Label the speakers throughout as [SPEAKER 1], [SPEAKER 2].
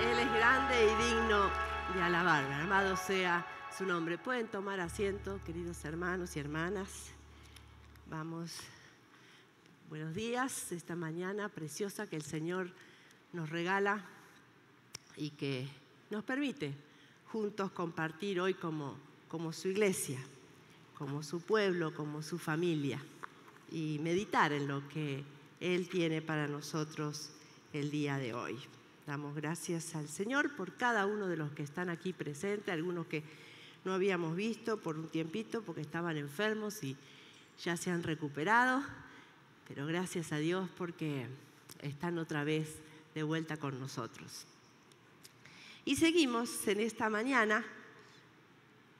[SPEAKER 1] Él es grande y digno de alabar. Amado sea su nombre. Pueden tomar asiento, queridos hermanos y hermanas. Vamos. Buenos días, esta mañana preciosa que el Señor nos regala y que nos permite juntos compartir hoy como su iglesia, como su pueblo, como su familia, y meditar en lo que Él tiene para nosotros el día de hoy. Damos gracias al Señor por cada uno de los que están aquí presentes, algunos que no habíamos visto por un tiempito porque estaban enfermos y ya se han recuperado, pero gracias a Dios porque están otra vez de vuelta con nosotros. Y seguimos en esta mañana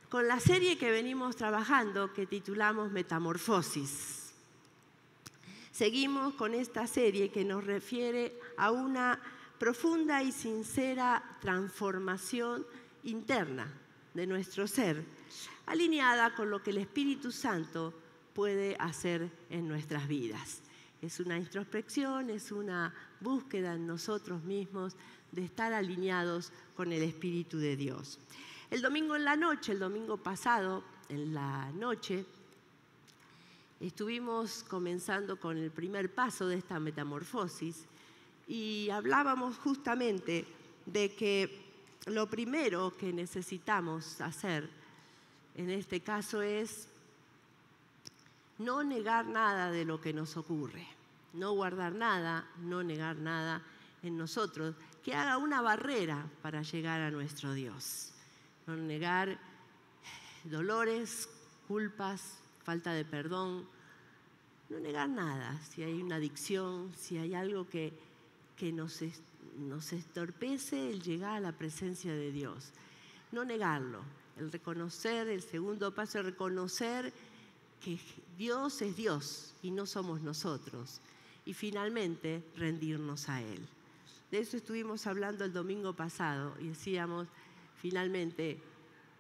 [SPEAKER 1] con la serie que venimos trabajando que titulamos Metamorfosis. Seguimos con esta serie que nos refiere a una profunda y sincera transformación interna de nuestro ser, alineada con lo que el Espíritu Santo puede hacer en nuestras vidas. Es una introspección, es una búsqueda en nosotros mismos de estar alineados con el Espíritu de Dios. El domingo en la noche, el domingo pasado en la noche, estuvimos comenzando con el primer paso de esta metamorfosis y hablábamos justamente de que lo primero que necesitamos hacer en este caso es no negar nada de lo que nos ocurre, no guardar nada, no negar nada en nosotros que haga una barrera para llegar a nuestro Dios. No negar dolores, culpas, falta de perdón, no negar nada. Si hay una adicción, si hay algo que nos estorpece el llegar a la presencia de Dios, no negarlo. El reconocer, el segundo paso es reconocer que Dios es Dios y no somos nosotros. Y finalmente, rendirnos a Él. De eso estuvimos hablando el domingo pasado y decíamos, finalmente,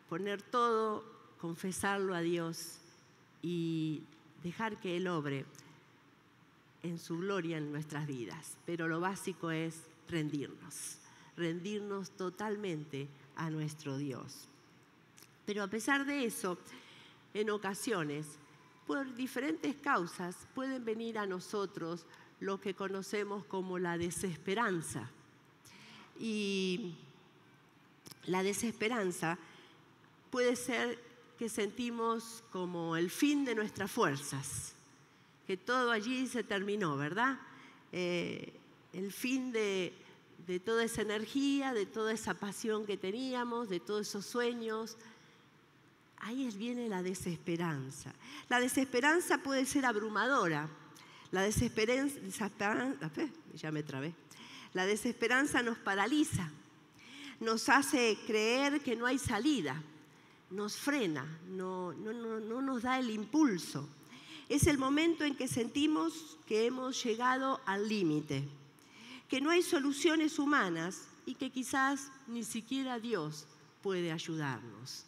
[SPEAKER 1] poner todo, confesarlo a Dios y dejar que Él obre en su gloria en nuestras vidas. Pero lo básico es rendirnos totalmente a nuestro Dios. Pero a pesar de eso, en ocasiones, por diferentes causas, pueden venir a nosotros lo que conocemos como la desesperanza. Y la desesperanza puede ser que sentimos como el fin de nuestras fuerzas, que todo allí se terminó, ¿verdad? El fin de toda esa energía, de toda esa pasión que teníamos, de todos esos sueños. Ahí viene la desesperanza. La desesperanza puede ser abrumadora. La desesperanza nos paraliza, nos hace creer que no hay salida, nos frena, no nos da el impulso. Es el momento en que sentimos que hemos llegado al límite, que no hay soluciones humanas y que quizás ni siquiera Dios puede ayudarnos.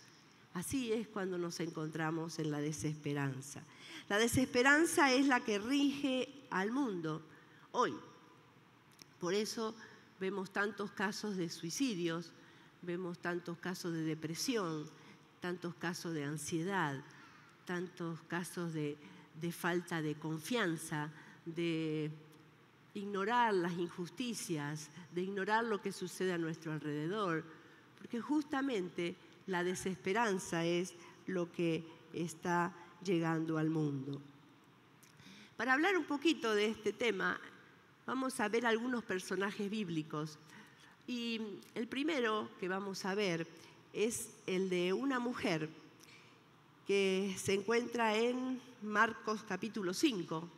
[SPEAKER 1] Así es cuando nos encontramos en la desesperanza. La desesperanza es la que rige al mundo hoy. Por eso vemos tantos casos de suicidios, vemos tantos casos de depresión, tantos casos de ansiedad, tantos casos de falta de confianza, de ignorar las injusticias, de ignorar lo que sucede a nuestro alrededor, porque justamente la desesperanza es lo que está llegando al mundo. Para hablar un poquito de este tema, vamos a ver algunos personajes bíblicos. Y el primero que vamos a ver es el de una mujer que se encuentra en Marcos capítulo 5.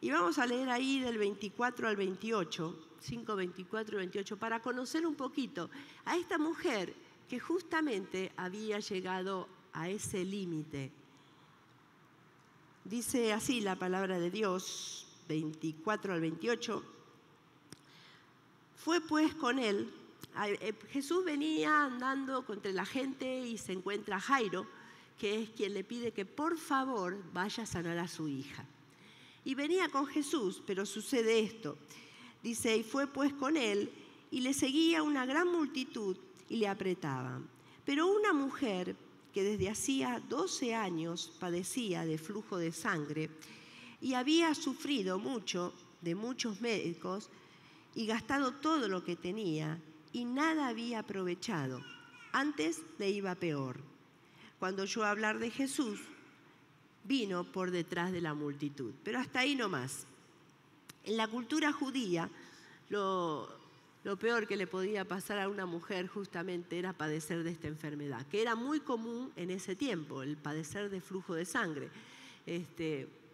[SPEAKER 1] Y vamos a leer ahí del 24 al 28, 5, 24 y 28, para conocer un poquito a esta mujer que justamente había llegado a ese límite. Dice así la palabra de Dios, 24 al 28. Fue pues con él. Jesús venía andando entre la gente y se encuentra Jairo, que es quien le pide que por favor vaya a sanar a su hija. Y venía con Jesús, pero sucede esto. Dice, y fue pues con él, y le seguía una gran multitud y le apretaban. Pero una mujer que desde hacía 12 años padecía de flujo de sangre y había sufrido mucho de muchos médicos y gastado todo lo que tenía y nada había aprovechado, antes le iba peor. Cuando oyó hablar de Jesús, vino por detrás de la multitud. Pero hasta ahí nomás. En la cultura judía, lo peor que le podía pasar a una mujer justamente era padecer de esta enfermedad, que era muy común en ese tiempo, el padecer de flujo de sangre.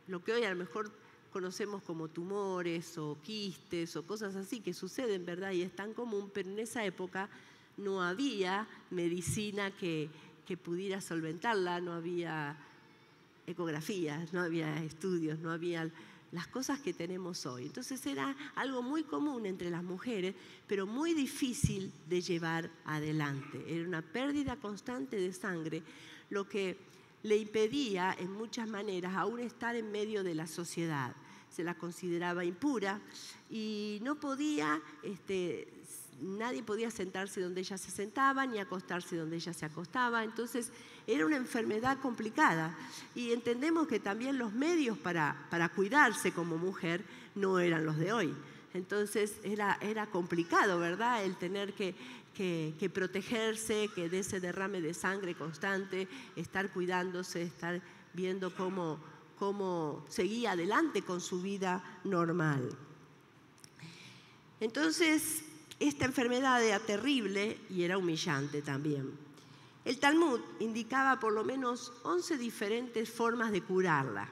[SPEAKER 1] Lo que hoy a lo mejor conocemos como tumores o quistes o cosas así que suceden, ¿verdad? Y es tan común, pero en esa época no había medicina que pudiera solventarla, no había ecografías, no había estudios, no había las cosas que tenemos hoy. Entonces era algo muy común entre las mujeres, pero muy difícil de llevar adelante. Era una pérdida constante de sangre, lo que le impedía en muchas maneras aún estar en medio de la sociedad. Se la consideraba impura y no podía, nadie podía sentarse donde ella se sentaba ni acostarse donde ella se acostaba. Entonces era una enfermedad complicada y entendemos que también los medios para cuidarse como mujer no eran los de hoy. Entonces era complicado, ¿verdad? El tener que protegerse, que de ese derrame de sangre constante, estar cuidándose, estar viendo cómo seguía adelante con su vida normal. Entonces, esta enfermedad era terrible y era humillante también. El Talmud indicaba por lo menos 11 diferentes formas de curarla.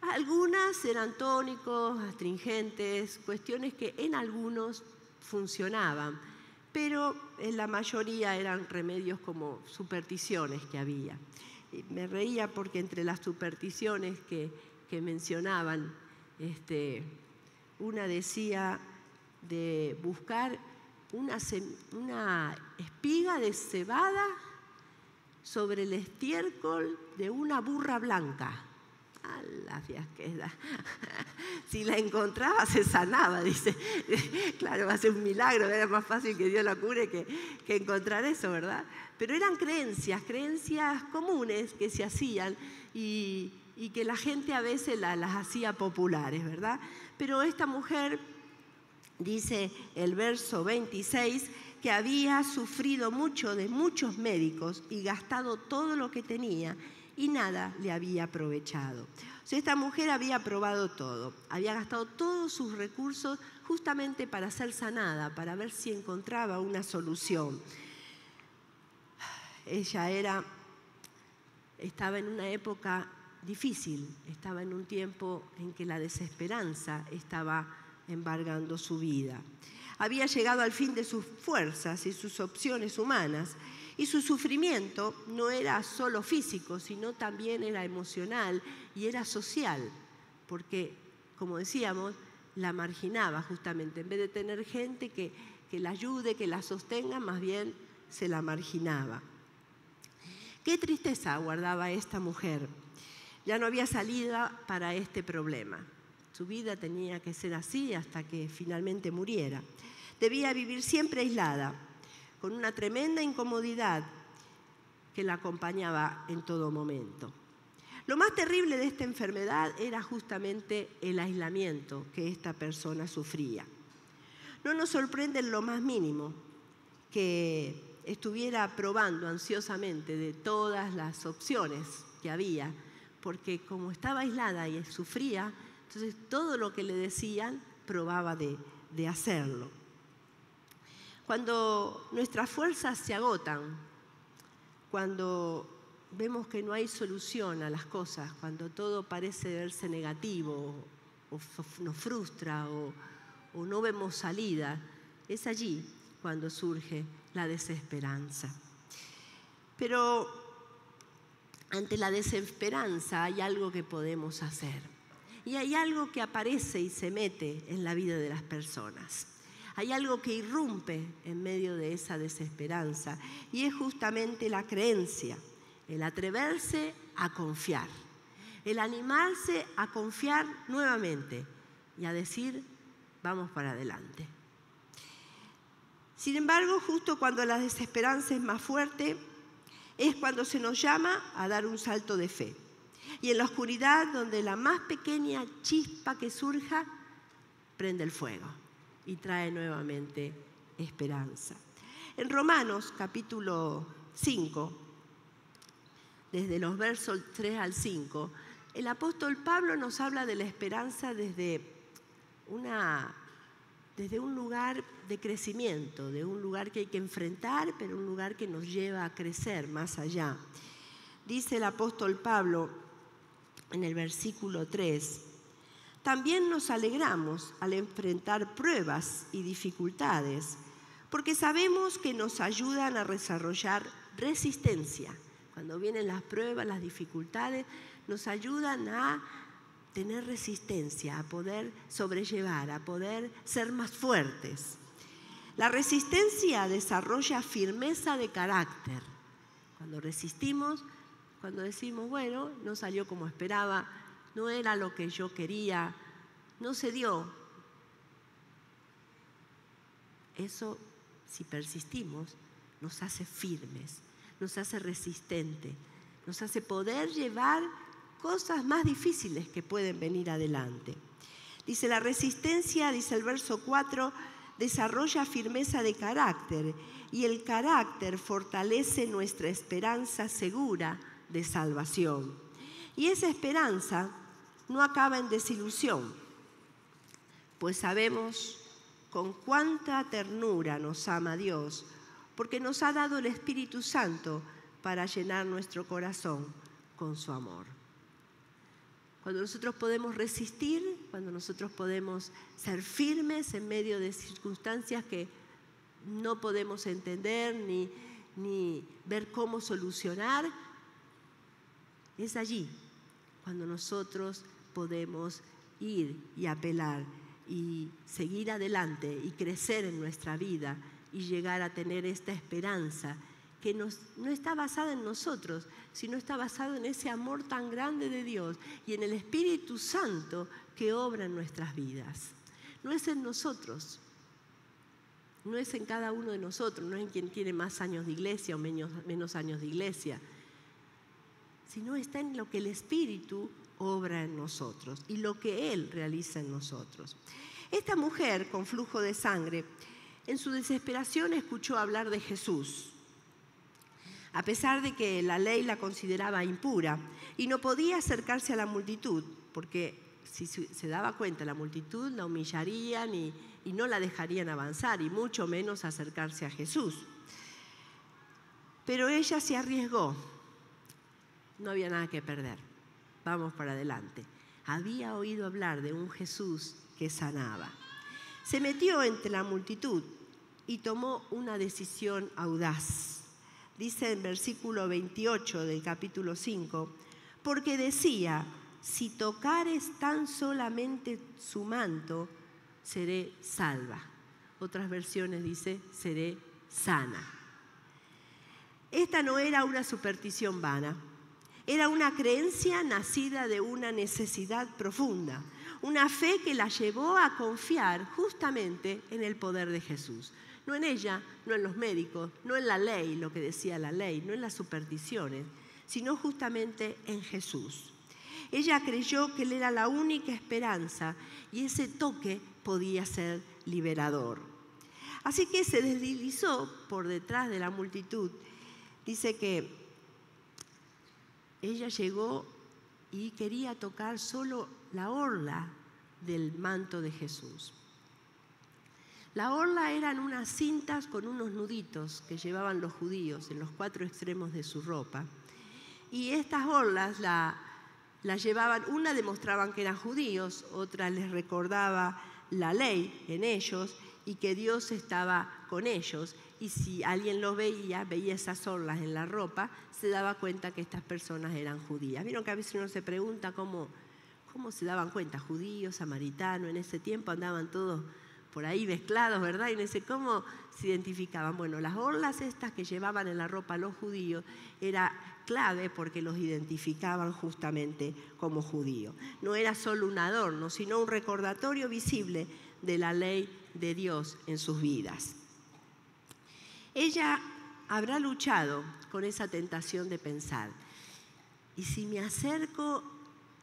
[SPEAKER 1] Algunas eran tónicos, astringentes, cuestiones que en algunos funcionaban, pero en la mayoría eran remedios como supersticiones que había. Y me reía porque entre las supersticiones que mencionaban, una decía de buscar una espiga de cebada sobre el estiércol de una burra blanca. ¡A la fiasquera! Si la encontraba se sanaba, dice. Claro, va a ser un milagro, era más fácil que Dios la cure que encontrar eso, ¿verdad? Pero eran creencias comunes que se hacían y que la gente a veces las hacía populares, ¿verdad? Pero esta mujer, dice el verso 26, que había sufrido mucho de muchos médicos y gastado todo lo que tenía y nada le había aprovechado. O sea, esta mujer había probado todo, había gastado todos sus recursos justamente para ser sanada, para ver si encontraba una solución. Ella estaba en una época difícil, estaba en un tiempo en que la desesperanza estaba embargando su vida. Había llegado al fin de sus fuerzas y sus opciones humanas, y su sufrimiento no era solo físico, sino también era emocional y era social, porque, como decíamos, la marginaba justamente. En vez de tener gente que la ayude, que la sostenga, más bien se la marginaba. Qué tristeza guardaba esta mujer. Ya no había salida para este problema. Su vida tenía que ser así hasta que finalmente muriera. Debía vivir siempre aislada, con una tremenda incomodidad que la acompañaba en todo momento. Lo más terrible de esta enfermedad era justamente el aislamiento que esta persona sufría. No nos sorprende en lo más mínimo que estuviera probando ansiosamente de todas las opciones que había, porque como estaba aislada y sufría, entonces todo lo que le decían probaba de hacerlo. Cuando nuestras fuerzas se agotan, cuando vemos que no hay solución a las cosas, cuando todo parece verse negativo o nos frustra o no vemos salida, es allí cuando surge la desesperanza. Pero ante la desesperanza hay algo que podemos hacer. Y hay algo que aparece y se mete en la vida de las personas. Hay algo que irrumpe en medio de esa desesperanza y es justamente la creencia, el atreverse a confiar, el animarse a confiar nuevamente y a decir, vamos para adelante. Sin embargo, justo cuando la desesperanza es más fuerte, es cuando se nos llama a dar un salto de fe. Y en la oscuridad, donde la más pequeña chispa que surja, prende el fuego y trae nuevamente esperanza. En Romanos capítulo 5, desde los versos 3 al 5, el apóstol Pablo nos habla de la esperanza desde un lugar de crecimiento, de un lugar que hay que enfrentar, pero un lugar que nos lleva a crecer más allá. Dice el apóstol Pablo en el versículo 3, también nos alegramos al enfrentar pruebas y dificultades, porque sabemos que nos ayudan a desarrollar resistencia. Cuando vienen las pruebas, las dificultades, nos ayudan a tener resistencia, a poder sobrellevar, a poder ser más fuertes. La resistencia desarrolla firmeza de carácter. Cuando resistimos, cuando decimos, bueno, no salió como esperaba, no era lo que yo quería, no se dio. Eso, si persistimos, nos hace firmes, nos hace resistentes, nos hace poder llevar cosas más difíciles que pueden venir adelante. Dice, la resistencia, dice el verso 4, desarrolla firmeza de carácter y el carácter fortalece nuestra esperanza segura de salvación. Y esa esperanza no acaba en desilusión, pues sabemos con cuánta ternura nos ama Dios, porque nos ha dado el Espíritu Santo para llenar nuestro corazón con su amor. Cuando nosotros podemos resistir, cuando nosotros podemos ser firmes en medio de circunstancias que no podemos entender ni ver cómo solucionar, es allí cuando nosotros podemos ir y apelar y seguir adelante y crecer en nuestra vida y llegar a tener esta esperanza que no está basada en nosotros, sino está basada en ese amor tan grande de Dios y en el Espíritu Santo que obra en nuestras vidas. No es en nosotros, no es en cada uno de nosotros, no es en quien tiene más años de iglesia o menos años de iglesia, sino está en lo que el Espíritu obra en nosotros y lo que Él realiza en nosotros. Esta mujer con flujo de sangre, en su desesperación escuchó hablar de Jesús, a pesar de que la ley la consideraba impura y no podía acercarse a la multitud, porque si se daba cuenta la multitud la humillarían y no la dejarían avanzar, y mucho menos acercarse a Jesús. Pero ella se arriesgó, no había nada que perder, vamos para adelante. Había oído hablar de un Jesús que sanaba. Se metió entre la multitud y tomó una decisión audaz. Dice en versículo 28 del capítulo 5, porque decía, si tocares tan solamente su manto, seré salva. Otras versiones dice, seré sana. Esta no era una superstición vana, era una creencia nacida de una necesidad profunda, una fe que la llevó a confiar justamente en el poder de Jesús. No en ella, no en los médicos, no en la ley, lo que decía la ley, no en las supersticiones, sino justamente en Jesús. Ella creyó que Él era la única esperanza y ese toque podía ser liberador. Así que se deslizó por detrás de la multitud. Dice que ella llegó y quería tocar solo la orla del manto de Jesús. La orla eran unas cintas con unos nuditos que llevaban los judíos en los 4 extremos de su ropa. Y estas orlas las llevaban, una demostraban que eran judíos, otra les recordaba la ley en ellos y que Dios estaba con ellos. Y si alguien los veía esas orlas en la ropa, se daba cuenta que estas personas eran judías. Vieron que a veces uno se pregunta cómo se daban cuenta, judíos, samaritanos, en ese tiempo andaban todos por ahí mezclados, ¿verdad? Y no sé cómo se identificaban. Bueno, las orlas estas que llevaban en la ropa los judíos era clave porque los identificaban justamente como judíos. No era solo un adorno, sino un recordatorio visible de la ley de Dios en sus vidas. Ella habrá luchado con esa tentación de pensar, ¿y si me acerco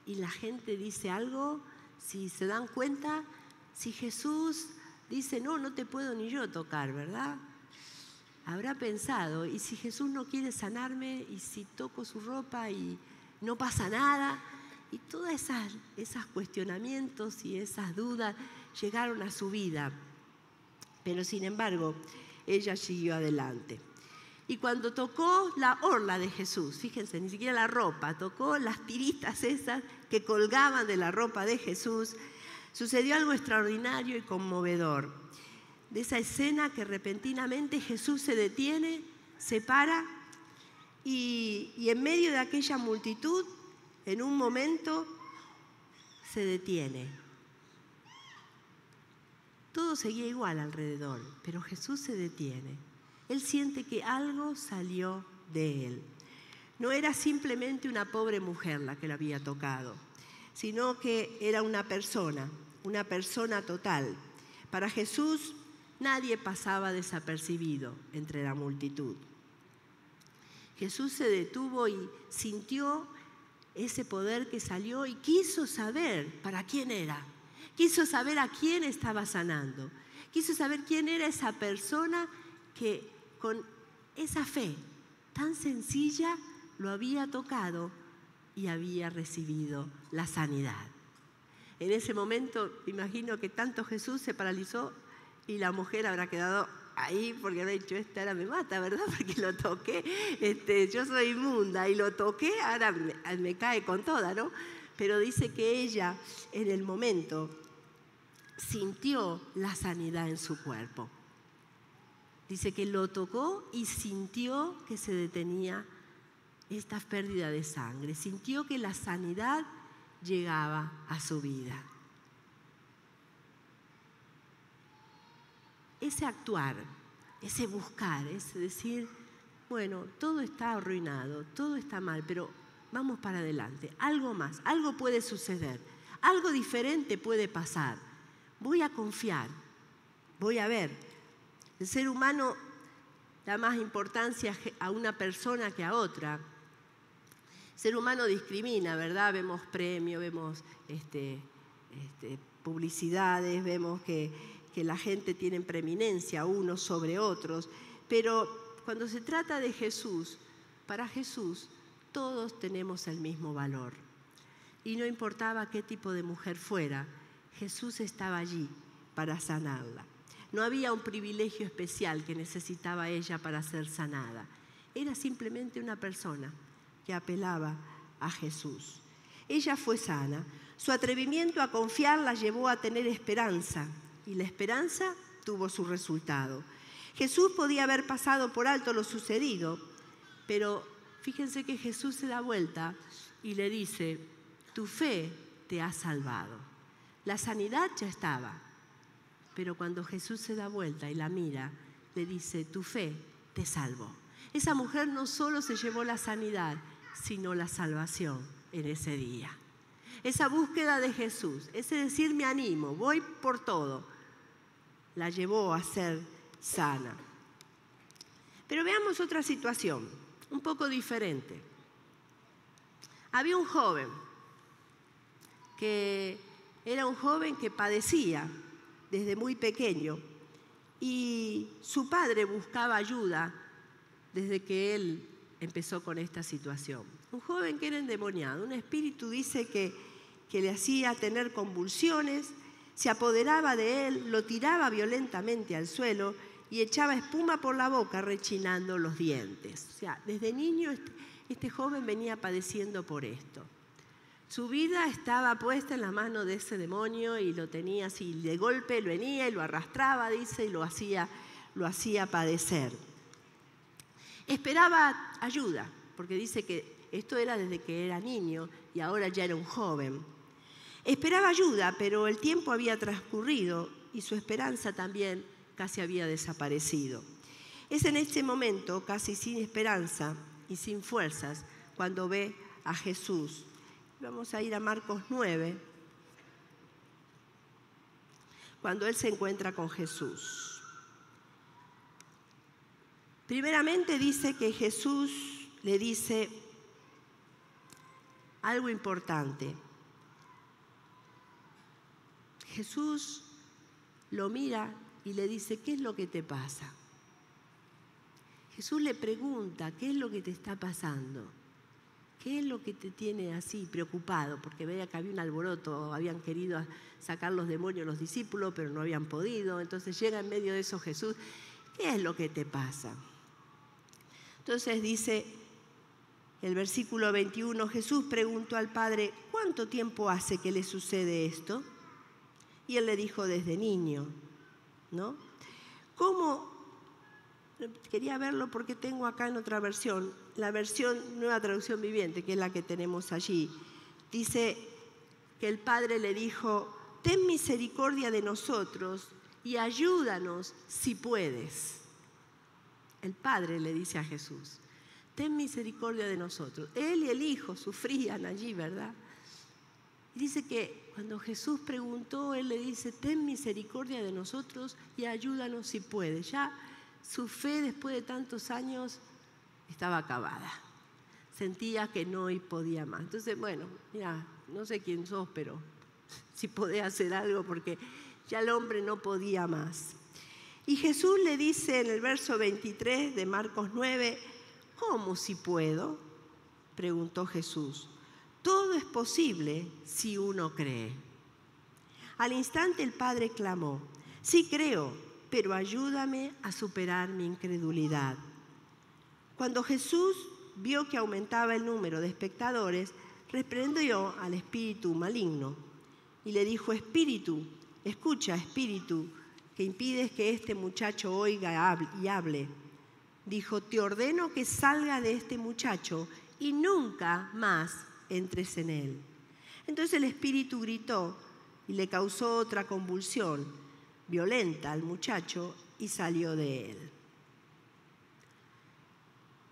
[SPEAKER 1] y la gente dice algo? Si se dan cuenta, si Jesús dice, no te puedo ni yo tocar, ¿verdad? Habrá pensado, ¿y si Jesús no quiere sanarme? ¿Y si toco su ropa y no pasa nada? Y todos esos cuestionamientos y esas dudas llegaron a su vida. Pero sin embargo, ella siguió adelante. Y cuando tocó la orla de Jesús, fíjense, ni siquiera la ropa, tocó las tiritas esas que colgaban de la ropa de Jesús, sucedió algo extraordinario y conmovedor. De esa escena que repentinamente Jesús se detiene, se para y en medio de aquella multitud, en un momento, se detiene. Todo seguía igual alrededor, pero Jesús se detiene. Él siente que algo salió de él. No era simplemente una pobre mujer la que lo había tocado, sino que era una persona total. Para Jesús nadie pasaba desapercibido entre la multitud. Jesús se detuvo y sintió ese poder que salió y quiso saber para quién era. Quiso saber a quién estaba sanando. Quiso saber quién era esa persona que con esa fe tan sencilla lo había tocado y había recibido la sanidad. En ese momento, imagino que tanto Jesús se paralizó y la mujer habrá quedado ahí porque habrá dicho, esta ahora me mata, ¿verdad? Porque lo toqué, yo soy inmunda y lo toqué, ahora me cae con toda, ¿no? Pero dice que ella en el momento sintió la sanidad en su cuerpo. Dice que lo tocó y sintió que se detenía esta pérdida de sangre. Sintió que la sanidad llegaba a su vida. Ese actuar, ese buscar, ese decir, bueno, todo está arruinado, todo está mal, pero vamos para adelante. Algo más, algo puede suceder, algo diferente puede pasar. Voy a confiar, voy a ver. El ser humano da más importancia a una persona que a otra. El ser humano discrimina, ¿verdad? Vemos premios, vemos publicidades, vemos que la gente tiene preeminencia unos sobre otros. Pero cuando se trata de Jesús, para Jesús todos tenemos el mismo valor. Y no importaba qué tipo de mujer fuera, Jesús estaba allí para sanarla. No había un privilegio especial que necesitaba ella para ser sanada. Era simplemente una persona que apelaba a Jesús. Ella fue sana. Su atrevimiento a confiar la llevó a tener esperanza y la esperanza tuvo su resultado. Jesús podía haber pasado por alto lo sucedido, pero fíjense que Jesús se da vuelta y le dice, tu fe te ha salvado. La sanidad ya estaba. Pero cuando Jesús se da vuelta y la mira, le dice, tu fe te salvó. Esa mujer no solo se llevó la sanidad, sino la salvación en ese día. Esa búsqueda de Jesús, ese decir me animo, voy por todo, la llevó a ser sana. Pero veamos otra situación, un poco diferente. Había un joven que era un joven que padecía desde muy pequeño y su padre buscaba ayuda desde que él empezó con esta situación. Un joven que era endemoniado, un espíritu dice que le hacía tener convulsiones, se apoderaba de él, lo tiraba violentamente al suelo y echaba espuma por la boca rechinando los dientes. O sea, desde niño este joven venía padeciendo por esto. Su vida estaba puesta en la mano de ese demonio y lo tenía así, de golpe lo venía y lo arrastraba, dice, y lo hacía padecer. Esperaba ayuda, porque dice que esto era desde que era niño y ahora ya era un joven. Esperaba ayuda, pero el tiempo había transcurrido y su esperanza también casi había desaparecido. Es en este momento, casi sin esperanza y sin fuerzas, cuando ve a Jesús. Vamos a ir a Marcos 9, cuando él se encuentra con Jesús. Primeramente dice que Jesús le dice algo importante. Jesús lo mira y le dice, ¿qué es lo que te pasa? Jesús le pregunta, ¿qué es lo que te está pasando? ¿Qué es lo que te tiene así preocupado? Porque veía que había un alboroto, habían querido sacar los demonios los discípulos, pero no habían podido. Entonces llega en medio de eso Jesús, ¿qué es lo que te pasa? Entonces dice el versículo 21, Jesús preguntó al Padre, ¿cuánto tiempo hace que le sucede esto? Y él le dijo, desde niño, ¿no? ¿Cómo? Quería verlo porque tengo acá en otra versión, la versión Nueva Traducción Viviente, que es la que tenemos allí. Dice que el Padre le dijo, ten misericordia de nosotros y ayúdanos si puedes. El Padre le dice a Jesús, ten misericordia de nosotros. Él y el Hijo sufrían allí, ¿verdad? Y dice que cuando Jesús preguntó, Él le dice, ten misericordia de nosotros y ayúdanos si puedes. Ya su fe después de tantos años estaba acabada. Sentía que no podía más. Entonces, bueno, mira, no sé quién sos, pero si podés hacer algo porque ya el hombre no podía más. Y Jesús le dice en el verso 23 de Marcos 9, ¿cómo si puedo? Preguntó Jesús. Todo es posible si uno cree. Al instante el Padre clamó, sí creo, pero ayúdame a superar mi incredulidad. Cuando Jesús vio que aumentaba el número de espectadores, reprendió al espíritu maligno y le dijo, espíritu, escucha, espíritu, que impides que este muchacho oiga y hable. Dijo, te ordeno que salga de este muchacho y nunca más entres en él. Entonces el espíritu gritó y le causó otra convulsión violenta al muchacho y salió de él.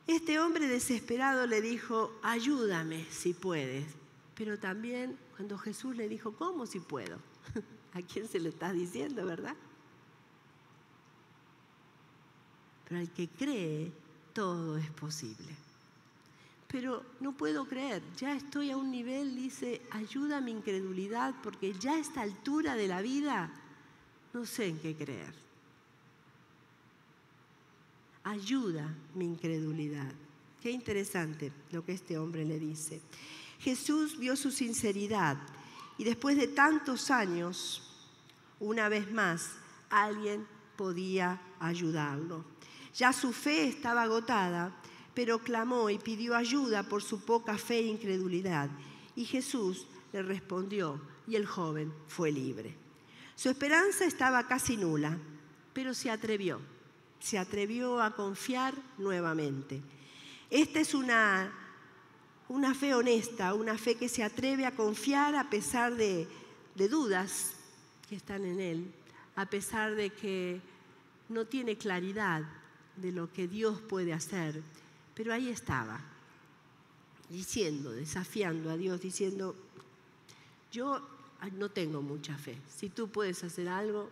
[SPEAKER 1] Este hombre desesperado le dijo, ayúdame si puedes. Pero también cuando Jesús le dijo, ¿cómo si puedo? ¿A quién se lo estás diciendo, verdad? Pero al que cree, todo es posible. Pero no puedo creer, ya estoy a un nivel, dice, ayuda a mi incredulidad, porque ya a esta altura de la vida no sé en qué creer. Ayuda mi incredulidad. Qué interesante lo que este hombre le dice. Jesús vio su sinceridad y después de tantos años, una vez más, alguien podía ayudarlo. Ya su fe estaba agotada, pero clamó y pidió ayuda por su poca fe e incredulidad. Y Jesús le respondió y el joven fue libre. Su esperanza estaba casi nula, pero se atrevió a confiar nuevamente. Esta es una fe honesta, una fe que se atreve a confiar a pesar de dudas que están en él, a pesar de que no tiene claridad de lo que Dios puede hacer. Pero ahí estaba, diciendo, desafiando a Dios, diciendo, yo no tengo mucha fe, si tú puedes hacer algo.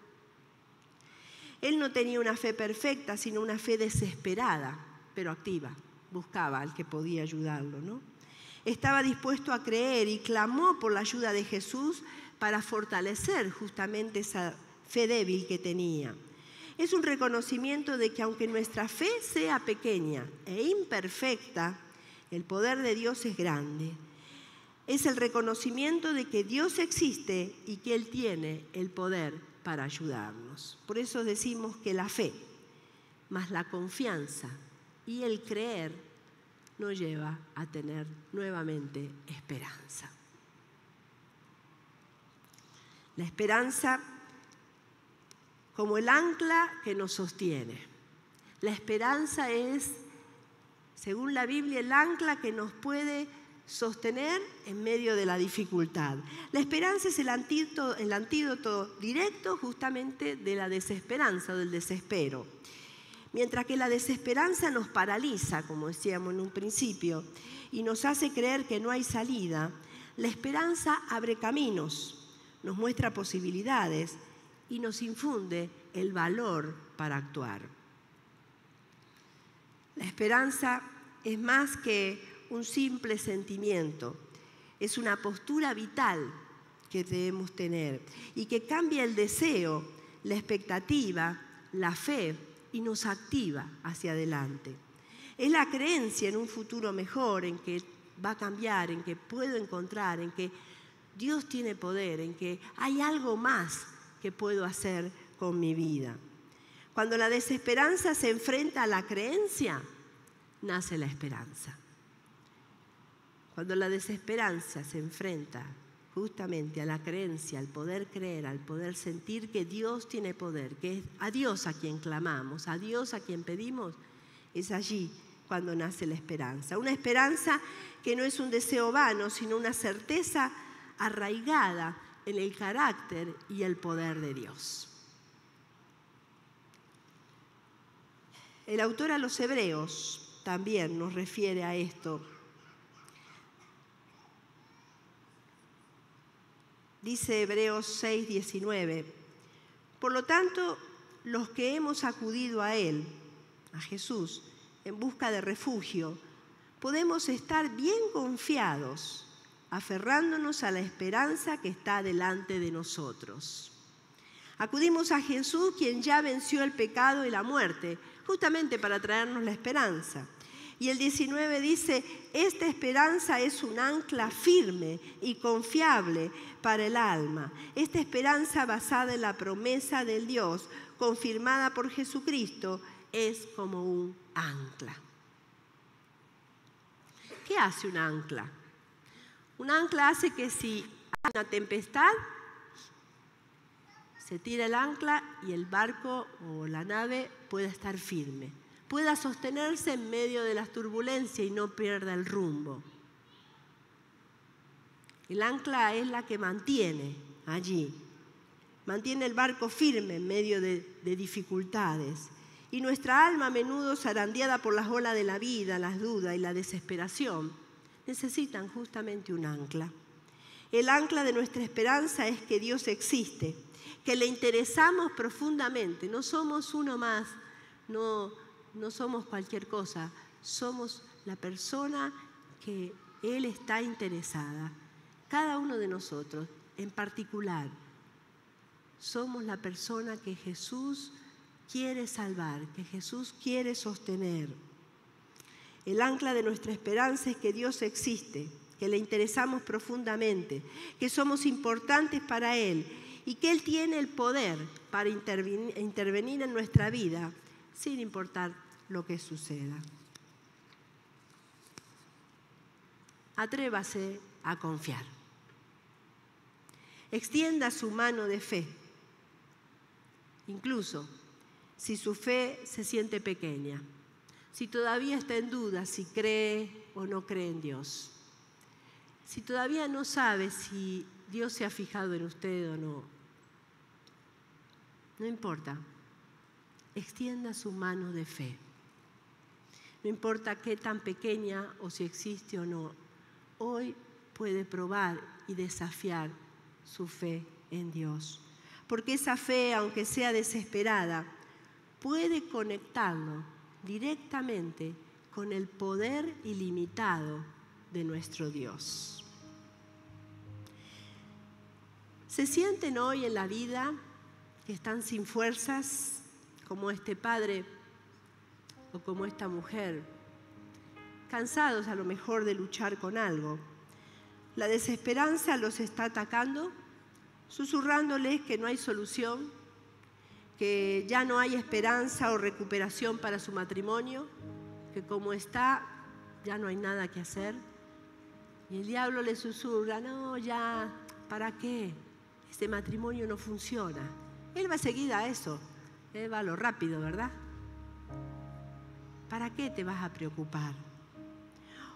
[SPEAKER 1] Él no tenía una fe perfecta, sino una fe desesperada, pero activa. Buscaba al que podía ayudarlo, ¿no? Estaba dispuesto a creer y clamó por la ayuda de Jesús para fortalecer justamente esa fe débil que tenía. Es un reconocimiento de que aunque nuestra fe sea pequeña e imperfecta, el poder de Dios es grande. Es el reconocimiento de que Dios existe y que Él tiene el poder para ayudarnos. Por eso decimos que la fe, más la confianza y el creer, nos lleva a tener nuevamente esperanza. La esperanza como el ancla que nos sostiene. La esperanza es, según la Biblia, el ancla que nos puede sostener en medio de la dificultad. La esperanza es el antídoto directo justamente de la desesperanza o del desespero. Mientras que la desesperanza nos paraliza, como decíamos en un principio, y nos hace creer que no hay salida, la esperanza abre caminos, nos muestra posibilidades y nos infunde el valor para actuar. La esperanza es más que un simple sentimiento, es una postura vital que debemos tener y que cambia el deseo, la expectativa, la fe y nos activa hacia adelante. Es la creencia en un futuro mejor, en que va a cambiar, en que puedo encontrar, en que Dios tiene poder, en que hay algo más que puedo hacer con mi vida. Cuando la desesperanza se enfrenta a la creencia, nace la esperanza. Cuando la desesperanza se enfrenta justamente a la creencia, al poder creer, al poder sentir que Dios tiene poder, que es a Dios a quien clamamos, a Dios a quien pedimos, es allí cuando nace la esperanza. Una esperanza que no es un deseo vano, sino una certeza arraigada en el carácter y el poder de Dios. El autor a los Hebreos también nos refiere a esto. Dice Hebreos 6:19, por lo tanto, los que hemos acudido a Él, a Jesús, en busca de refugio, podemos estar bien confiados, aferrándonos a la esperanza que está delante de nosotros. Acudimos a Jesús, quien ya venció el pecado y la muerte, justamente para traernos la esperanza. Y el 19 dice, esta esperanza es un ancla firme y confiable para el alma. Esta esperanza basada en la promesa del Dios, confirmada por Jesucristo, es como un ancla. ¿Qué hace un ancla? Un ancla hace que si hay una tempestad, se tira el ancla y el barco o la nave pueda estar firme, pueda sostenerse en medio de las turbulencias y no pierda el rumbo. El ancla es la que mantiene allí, mantiene el barco firme en medio de dificultades. Y nuestra alma, a menudo zarandeada por las olas de la vida, las dudas y la desesperación, necesitan justamente un ancla. El ancla de nuestra esperanza es que Dios existe, que le interesamos profundamente. No somos uno más, no somos cualquier cosa, somos la persona que Él está interesada. Cada uno de nosotros, en particular, somos la persona que Jesús quiere salvar, que Jesús quiere sostener. El ancla de nuestra esperanza es que Dios existe, que le interesamos profundamente, que somos importantes para Él y que Él tiene el poder para intervenir en nuestra vida sin importar lo que suceda. Atrévase a confiar. Extienda su mano de fe, incluso si su fe se siente pequeña, si todavía está en duda si cree o no cree en Dios, si todavía no sabe si Dios se ha fijado en usted o no. No importa, extienda su mano de fe. No importa qué tan pequeña o si existe o no, hoy puede probar y desafiar su fe en Dios. Porque esa fe, aunque sea desesperada, puede conectarlo directamente con el poder ilimitado de nuestro Dios. ¿Se sienten hoy en la vida que están sin fuerzas, como este padre o como esta mujer, cansados a lo mejor de luchar con algo? La desesperanza los está atacando, susurrándoles que no hay solución, que ya no hay esperanza o recuperación para su matrimonio, que como está ya no hay nada que hacer. Y el diablo les susurra, no, ya, ¿para qué? Este matrimonio no funciona. Él va seguida a eso, él va a lo rápido, ¿verdad? ¿Para qué te vas a preocupar?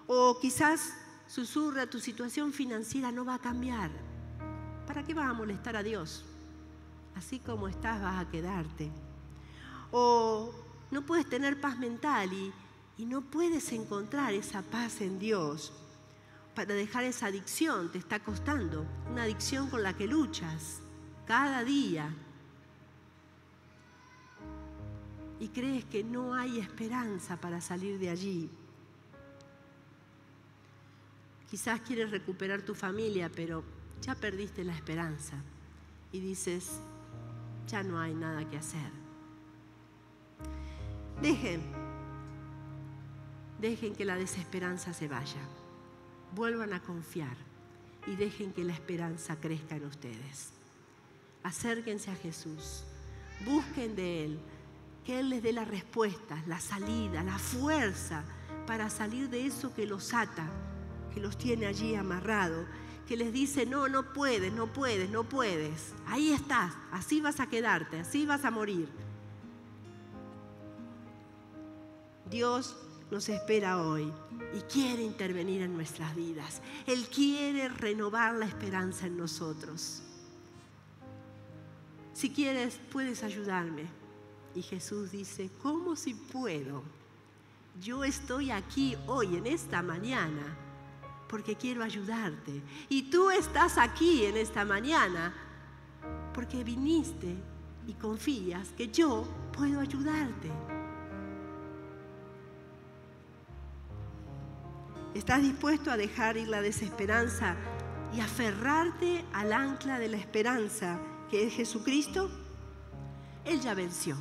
[SPEAKER 1] O quizás susurra, tu situación financiera no va a cambiar. ¿Para qué vas a molestar a Dios? Así como estás vas a quedarte. O no puedes tener paz mental y no puedes encontrar esa paz en Dios. Para dejar esa adicción te está costando, una adicción con la que luchas cada día. Y crees que no hay esperanza para salir de allí. Quizás quieres recuperar tu familia, pero ya perdiste la esperanza. Y dices, ya no hay nada que hacer. Dejen que la desesperanza se vaya. Vuelvan a confiar y dejen que la esperanza crezca en ustedes. Acérquense a Jesús. Busquen de Él. Que Él les dé las respuestas, la salida, la fuerza para salir de eso que los ata, que los tiene allí amarrados, que les dice, no, no puedes, no puedes, no puedes. Ahí estás, así vas a quedarte, así vas a morir. Dios nos espera hoy y quiere intervenir en nuestras vidas. Él quiere renovar la esperanza en nosotros. Si quieres, puedes ayudarme. Y Jesús dice, ¿cómo si puedo? Yo estoy aquí hoy, en esta mañana, porque quiero ayudarte. Y tú estás aquí en esta mañana porque viniste y confías que yo puedo ayudarte. ¿Estás dispuesto a dejar ir la desesperanza y aferrarte al ancla de la esperanza que es Jesucristo? Él ya venció.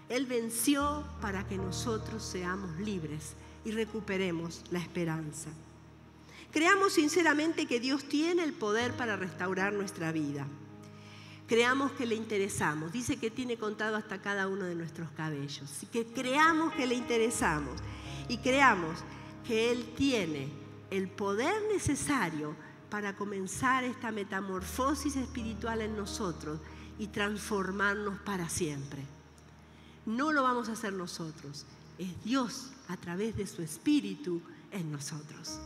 [SPEAKER 1] Él venció para que nosotros seamos libres y recuperemos la esperanza. Creamos sinceramente que Dios tiene el poder para restaurar nuestra vida. Creamos que le interesamos. Dice que tiene contado hasta cada uno de nuestros cabellos. Así que creamos que le interesamos y creamos que Él tiene el poder necesario para comenzar esta metamorfosis espiritual en nosotros y transformarnos para siempre. No lo vamos a hacer nosotros, es Dios a través de su Espíritu en nosotros.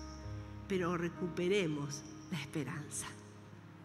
[SPEAKER 1] Pero recuperemos la esperanza.